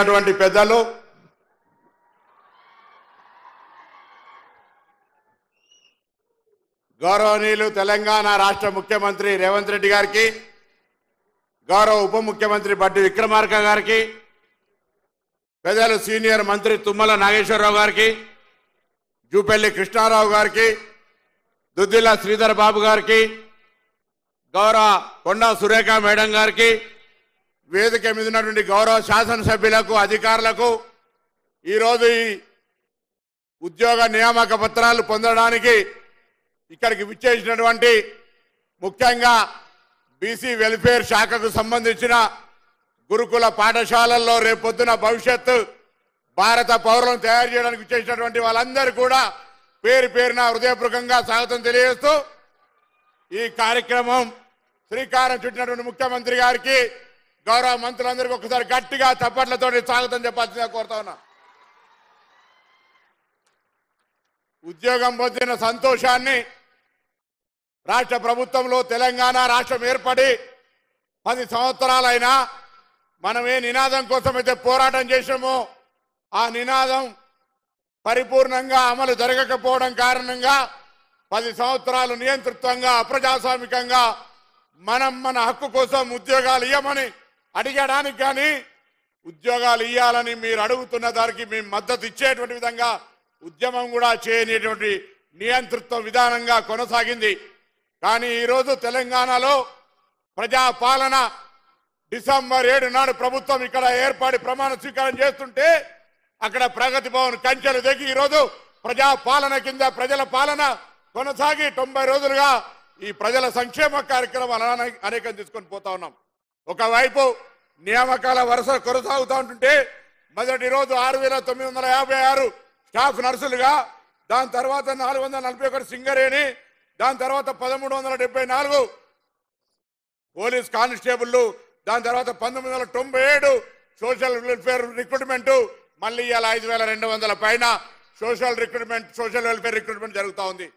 పెద్దలు గౌరవనీయులు తెలంగాణ రాష్ట్ర ముఖ్యమంత్రి రేవంత్ రెడ్డి గారికి, గౌరవ ఉప ముఖ్యమంత్రి బట్టి విక్రమార్క గారికి, పెద్దలు సీనియర్ మంత్రి తుమ్మల నాగేశ్వరరావు గారికి, జూపల్లి కృష్ణారావు గారికి, దుద్దిల్ల శ్రీధర్ బాబు గారికి, గౌరవ కొండా సురేఖ మేడం గారికి, వేదిక మీద ఉన్నటువంటి గౌరవ శాసనసభ్యులకు, అధికారులకు, ఈరోజు ఈ ఉద్యోగ నియామక పత్రాలు పొందడానికి ఇక్కడికి విచ్చేసినటువంటి ముఖ్యంగా బీసీ వెల్ఫేర్ శాఖకు సంబంధించిన గురుకుల పాఠశాలల్లో రేపొద్దున భవిష్యత్తు భారత పౌరులను తయారు చేయడానికి విచ్చేసినటువంటి వాళ్ళందరూ కూడా పేరు పేరున హృదయపూర్వకంగా స్వాగతం తెలియజేస్తూ ఈ కార్యక్రమం శ్రీకారం చుట్టినటువంటి ముఖ్యమంత్రి గారికి, గౌరవ మంత్రులందరికీ ఒకసారి గట్టిగా చప్పట్లతో స్వాగతం చెప్పాల్సిందిగా కోరుతా ఉన్నా. ఉద్యోగం పొందిన సంతోషాన్ని రాష్ట్ర ప్రభుత్వంలో తెలంగాణ రాష్ట్రం ఏర్పడి 10 సంవత్సరాలైనా మనం ఏ నినాదం కోసమైతే పోరాటం చేసామో ఆ నినాదం పరిపూర్ణంగా అమలు జరగకపోవడం కారణంగా 10 సంవత్సరాలు నియంతృత్వంగా అప్రజాస్వామికంగా మనం మన హక్కు కోసం ఉద్యోగాలు ఇవ్వమని అడిగడానికి కానీ ఉద్యోగాలు ఇవ్వాలని మీరు అడుగుతున్న దానికి మేము మద్దతు ఇచ్చేటువంటి విధంగా ఉద్యమం కూడా చేయనేటువంటి నియంతృత్వ విధానంగా కొనసాగింది. కానీ ఈరోజు తెలంగాణలో ప్రజాపాలన డిసెంబర్ 7 నాడు ప్రభుత్వం ఇక్కడ ఏర్పడి ప్రమాణ స్వీకారం చేస్తుంటే అక్కడ ప్రగతి భవన్ కంచెలు దిగి ఈరోజు ప్రజాపాలన కింద ప్రజల పాలన కొనసాగి 90 రోజులుగా ఈ ప్రజల సంక్షేమ కార్యక్రమాలు అనేకం తీసుకొని పోతా ఉన్నాం. ఒకవైపు నియామకాల వరుస కొనసాగుతూ ఉంటుంటే మొదటి రోజు 6,956 స్టాఫ్ నర్సులుగా, దాని తర్వాత 441 సింగరేణి, దాని తర్వాత 1374 పోలీస్ కానిస్టేబుల్, దాని తర్వాత 1997 సోషల్ వెల్ఫేర్ రిక్రూట్మెంట్, మళ్ళీ ఇవాళ 5,200 పైన సోషల్ వెల్ఫేర్ రిక్రూట్మెంట్ జరుగుతూ ఉంది.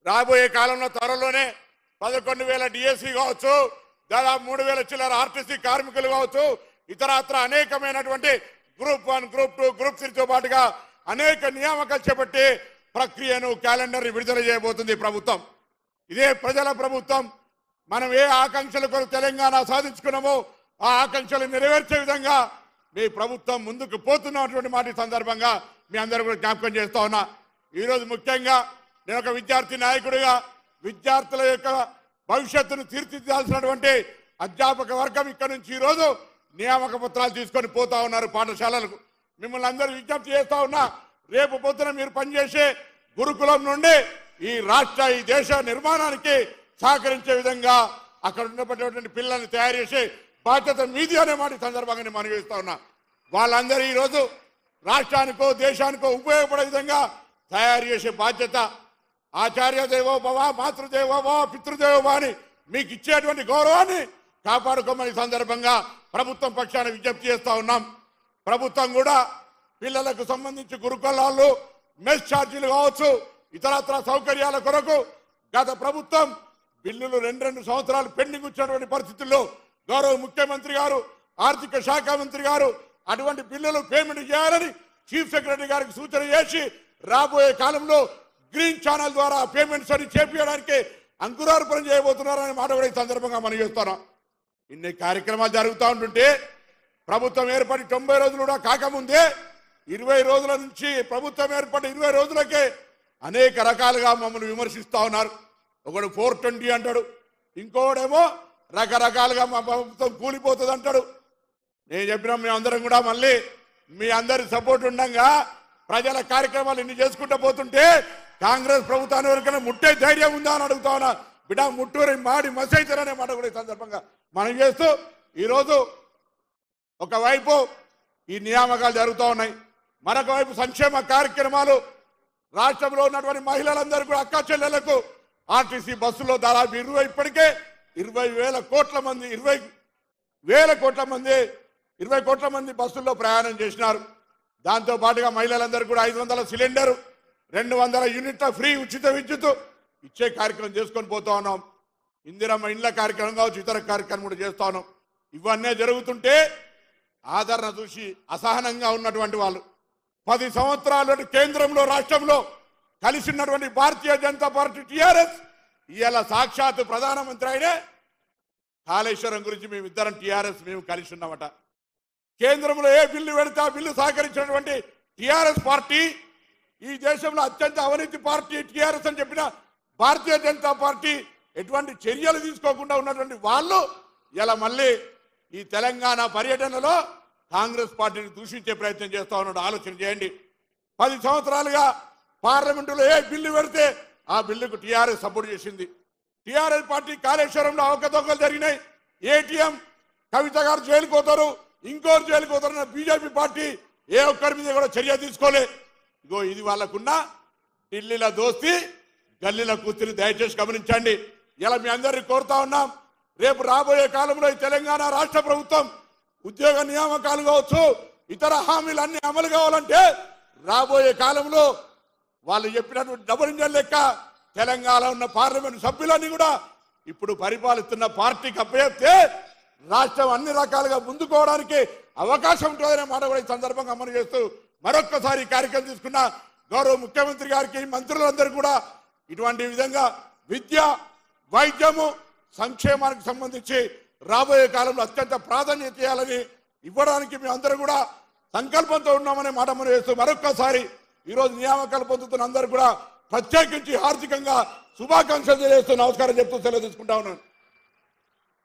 రాబోయే కాలంలో త్వరలోనే 11,000 డిఎస్సీ కావచ్చు, దాదాపు 3,000 చిల్లర ఆర్టీసీ కార్మికులు కావచ్చు, ఇతరత్ర అనేకమైనటువంటి గ్రూప్ 1, గ్రూప్ 2, గ్రూప్ 3తో పాటుగా అనేక నియామకాలు చేపట్టి ప్రక్రియను క్యాలెండర్ విడుదల చేయబోతుంది ప్రభుత్వం. ఇదే ప్రజల ప్రభుత్వం. మనం ఏ ఆకాంక్షల కొరకు తెలంగాణ సాధించుకున్నామో ఆ ఆకాంక్షలు నెరవేర్చే విధంగా మీ ప్రభుత్వం ముందుకు పోతున్నటువంటి మాట సందర్భంగా మీ అందరూ కూడా జ్ఞాపకం చేస్తా ఉన్నా. ఈరోజు ముఖ్యంగా నేను ఒక విద్యార్థి నాయకుడిగా విద్యార్థుల యొక్క భవిష్యత్తును తీర్చిదిద్దాల్సినటువంటి అధ్యాపక వర్గం ఇక్కడ నుంచి ఈరోజు నియామక పత్రాలు తీసుకొని పోతా ఉన్నారు పాఠశాలలకు. మిమ్మల్ని అందరూ విజ్ఞప్తి చేస్తా ఉన్నా, రేపు పొద్దున మీరు పనిచేసే గురుకులం నుండి ఈ దేశ నిర్మాణానికి సహకరించే విధంగా అక్కడ ఉన్నటువంటి పిల్లల్ని తయారు చేసే బాధ్యత మీది అనే మాట సందర్భంగా నేను మనవి చేస్తా ఉన్నా. వాళ్ళందరూ ఈరోజు రాష్ట్రానికో దేశానికో ఉపయోగపడే విధంగా తయారు చేసే బాధ్యత ఆచార్య దేవోభవ, మాతృదేవోభవ, పితృదేవోభవ అని మీకు ఇచ్చేటువంటి గౌరవాన్ని కాపాడుకోమని సందర్భంగా ప్రభుత్వం పక్షాన విజ్ఞప్తి చేస్తా ఉన్నాం. ప్రభుత్వం కూడా పిల్లలకు సంబంధించి గురుకులాలు, మెస్ ఛార్జీలు కావచ్చు, ఇతరత్ర సౌకర్యాల కొరకు గత ప్రభుత్వం బిల్లులు 2 సంవత్సరాలు పెండింగ్ వచ్చినటువంటి పరిస్థితుల్లో గౌరవ ముఖ్యమంత్రి గారు, ఆర్థిక శాఖ మంత్రి గారు అటువంటి బిల్లులు పేమెంట్ చేయాలని చీఫ్ సెక్రటరీ గారికి సూచన చేసి రాబోయే కాలంలో గ్రీన్ ఛానల్ ద్వారా పేమెంట్స్ అని చేపించడానికి అంకురార్పణ చేయబోతున్నారనే మాట కూడా ఈ సందర్భంగా మనం చేస్తున్నాం. ఇన్ని కార్యక్రమాలు జరుగుతూ ఉంటుంటే ప్రభుత్వం ఏర్పడి 90 రోజులు కూడా కాకముందే 20 రోజుల నుంచి ప్రభుత్వం ఏర్పడి 20 రోజులకే అనేక రకాలుగా మమ్మల్ని విమర్శిస్తూ ఉన్నారు. ఒకడు 420 అంటాడు, ఇంకోడేమో రకరకాలుగా మా ప్రభుత్వం కూలిపోతుంది అంటాడు. నేను చెప్పిన మీ అందరం కూడా మళ్ళీ మీ అందరి సపోర్ట్ ఉండగా ప్రజల కార్యక్రమాలు ఇన్ని చేసుకుంటూ పోతుంటే కాంగ్రెస్ ప్రభుత్వాన్ని ఎవరికైనా ముట్టే ధైర్యం ఉందా అని అడుగుతా ఉన్నా. బిడ్డ ముట్టూరి మాడి మసైతారనే మాట కూడా ఈ సందర్భంగా మనం చేస్తూ ఈరోజు ఒకవైపు ఈ నియామకాలు జరుగుతూ ఉన్నాయి, మరొక వైపు సంక్షేమ కార్యక్రమాలు. రాష్ట్రంలో ఉన్నటువంటి మహిళలందరూ కూడా అక్క చెల్లెలకు ఆర్టీసీ బస్సులో దాదాపు ఇప్పటికే 20,000 కోట్ల మంది 20 కోట్ల మంది బస్సుల్లో ప్రయాణం చేసినారు. దాంతో పాటుగా మహిళలందరూ కూడా 500 సిలిండర్, 200 యూనిట్ల ఫ్రీ ఉచిత విద్యుత్ ఇచ్చే కార్యక్రమం చేసుకొని పోతా ఉన్నాం. ఇందిరమ్మ ఇండ్ల కార్యక్రమం కావచ్చు, ఇతర కార్యక్రమం కూడా చేస్తా ఉన్నాం. ఇవన్నీ జరుగుతుంటే ఆదరణ చూసి అసహనంగా ఉన్నటువంటి వాళ్ళు 10 సంవత్సరాల కేంద్రంలో రాష్ట్రంలో కలిసి ఉన్నటువంటి భారతీయ జనతా పార్టీ టీఆర్ఎస్ ఇవాళ సాక్షాత్ ప్రధానమంత్రి అయినే కాళేశ్వరం గురించి మేమిద్దరం టీఆర్ఎస్ మేము కలిసి ఉన్నామట. కేంద్రంలో ఏ బిల్లు పెడితే ఆ బిల్లు సహకరించినటువంటి టీఆర్ఎస్ పార్టీ ఈ దేశంలో అత్యంత అవినీతి పార్టీ టీఆర్ఎస్ అని చెప్పిన భారతీయ జనతా పార్టీ ఎటువంటి చర్యలు తీసుకోకుండా ఉన్నటువంటి వాళ్ళు ఇలా మళ్ళీ ఈ తెలంగాణ పర్యటనలో కాంగ్రెస్ పార్టీని దూషించే ప్రయత్నం చేస్తా ఉన్నాడు. ఆలోచన చేయండి. 10 సంవత్సరాలుగా పార్లమెంటులో ఏ బిల్లు పెడితే ఆ బిల్లుకు టీఆర్ఎస్ సపోర్ట్ చేసింది. టీఆర్ఎస్ పార్టీ కాళేశ్వరంలో అవకతవకలు జరిగినాయి. ఏటీఎం కవిత గారు జైలుకు పోతారు, ఇంకోరు జైలుకు పోతారన్న బీజేపీ పార్టీ ఏ ఒక్కరి మీద కూడా చర్య తీసుకోలే. ఇగో ఇది వాళ్ళకున్న ఢిల్లీల దోస్తి గల్లీల కూర్చుని దయచేసి గమనించండి. ఇలా మీ అందరినీ కోరుతా ఉన్నాం. రేపు రాబోయే కాలంలో ఈ తెలంగాణ రాష్ట్ర ప్రభుత్వం ఉద్యోగ నియామకాలు కావచ్చు, ఇతర హామీలు అన్ని అమలు కావాలంటే రాబోయే కాలంలో వాళ్ళు చెప్పినటువంటి డబుల్ ఇంజన్ లెక్క తెలంగాణ ఉన్న పార్లమెంట్ సభ్యులన్నీ కూడా ఇప్పుడు పరిపాలిస్తున్న పార్టీకి అప్పచెప్తే రాష్ట్రం అన్ని రకాలుగా ముందుకోవడానికి అవకాశం ఉంటుందనే మాట కూడా ఈ సందర్భంగా అమలు చేస్తూ మరొక్కసారి కార్యక్రమం తీసుకున్న గౌరవ ముఖ్యమంత్రి గారికి, మంత్రులందరూ కూడా ఇటువంటి విధంగా విద్య, వైద్యము, సంక్షేమానికి సంబంధించి రాబోయే కాలంలో అత్యంత ప్రాధాన్యత చేయాలని ఇవ్వడానికి మేము అందరూ కూడా సంకల్పంతో ఉన్నామనే మాట మనం చేస్తూ మరొక్కసారి ఈరోజు నియామకాలు పొందుతున్న అందరూ కూడా ప్రత్యేకించి ఆర్థికంగా శుభాకాంక్షలు తెలియజేస్తూ నమస్కారం చెప్తూ సెలవు తీసుకుంటా ఉన్నాను.